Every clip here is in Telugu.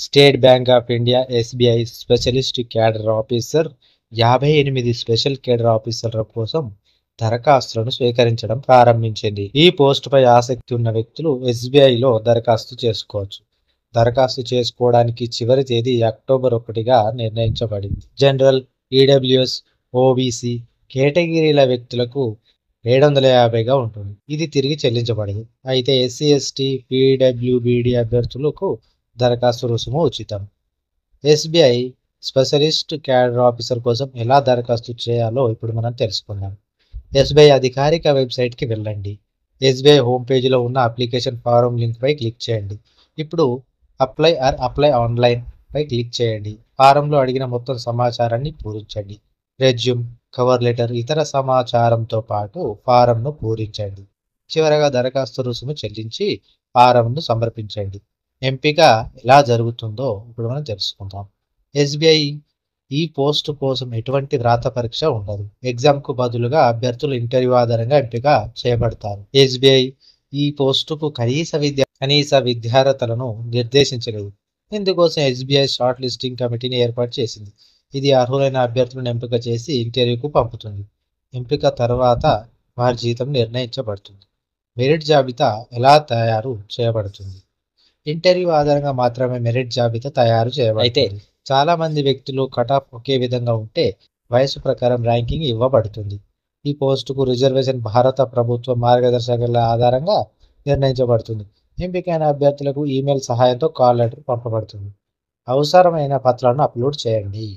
State Bank of India SBI specialist cadre officer 58 special cadre ఆఫీసర్ల కోసం దరఖాస్తులను స్వీకరించడం ప్రారంభించింది. ఈ పోస్టుపై ఆసక్తి ఉన్న వ్యక్తులు ఎస్బీఐలో దరఖాస్తు చేసుకోవచ్చు. దరఖాస్తు చేసుకోవడానికి చివరి తేదీ అక్టోబర్ 1గా నిర్ణయించబడింది. జనరల్, ఈడబ్ల్యూఎస్, ఓబీసీ కేటగిరీల వ్యక్తులకు 750గా ఉంటుంది. ఇది తిరిగి చెల్లించబడదు. అయితే ఎస్సీ, ఎస్టీ, పీడబ్ల్యూబీడీ అభ్యర్థులకు దరఖాస్తు రుసుము ఉచితం. ఎస్బీఐ స్పెషలిస్ట్ క్యాడర్ ఆఫీసర్ కోసం ఎలా దరఖాస్తు చేయాలో ఇప్పుడు మనం తెలుసుకుందాం. ఎస్బీఐ అధికారిక వెబ్సైట్కి వెళ్ళండి. ఎస్బీఐ హోమ్ పేజీలో ఉన్న అప్లికేషన్ ఫారం లింక్పై క్లిక్ చేయండి. ఇప్పుడు అప్లై ఆన్లైన్ పై క్లిక్ చేయండి. ఫారంలో అడిగిన మొత్తం సమాచారాన్ని పూరించండి. రెజ్యూమ్, కవర్ లెటర్, ఇతర సమాచారంతో పాటు ఫారంను పూరించండి. చివరగా దరఖాస్తు రుసుము చెల్లించి ఫారంను సమర్పించండి. ఎంపిక ఎలా జరుగుతుందో ఇప్పుడు మనం తెలుసుకుందాం. ఎస్బీఐ ఈ పోస్టు కోసం ఎటువంటి వ్రాత పరీక్ష ఉండదు. ఎగ్జామ్కు బదులుగా అభ్యర్థులు ఇంటర్వ్యూ ఆధారంగా ఎంపిక చేయబడతారు. ఎస్బీఐ ఈ పోస్టుకు కనీస విద్యార్హతలను నిర్దేశించలేదు. ఇందుకోసం ఎస్బీఐ షార్ట్ లిస్టింగ్ కమిటీని ఏర్పాటు చేసింది. ఇది అర్హులైన అభ్యర్థులను ఎంపిక చేసి ఇంటర్వ్యూకు పంపుతుంది. ఎంపిక తర్వాత వారి జీతం నిర్ణయించబడుతుంది. మెరిట్ జాబితా ఎలా తయారు చేయబడుతుంది? ఇంటర్వ్యూ ఆధారంగా మాత్రమే మెరిట్ జాబితా తయారు చేయబడుతుంది. అయితే చాలా మంది వ్యక్తులు కటాఫ్ ఒకే విధంగా ఉంటే వయసు ప్రకారం ర్యాంకింగ్ ఇవ్వబడుతుంది. ఈ పోస్టుకు రిజర్వేషన్ భారత ప్రభుత్వ మార్గదర్శకాల ఆధారంగా నిర్ణయించబడుతుంది. ఎంపికైన అభ్యర్థులకు ఈమెయిల్ సహాయంతో కాల్ లెటర్ పంపబడుతుంది. అవసరమైన పత్రాలను అప్లోడ్ చేయండి.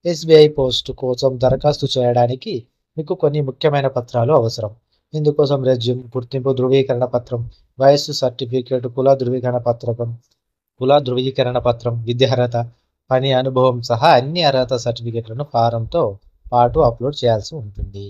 ఎస్బీఐ పోస్టు కోసం దరఖాస్తు చేయడానికి మీకు కొన్ని ముఖ్యమైన పత్రాలు అవసరం. ఇందుకోసం రెజ్యూమ్, గుర్తింపు ధృవీకరణ పత్రం, వయస్సు సర్టిఫికేట్, కుల ధృవీకరణ పత్రం, విద్యార్హత, పని అనుభవం సహా అన్ని అర్హత సర్టిఫికేట్లను ఫారంతో పాటు అప్లోడ్ చేయాల్సి ఉంటుంది.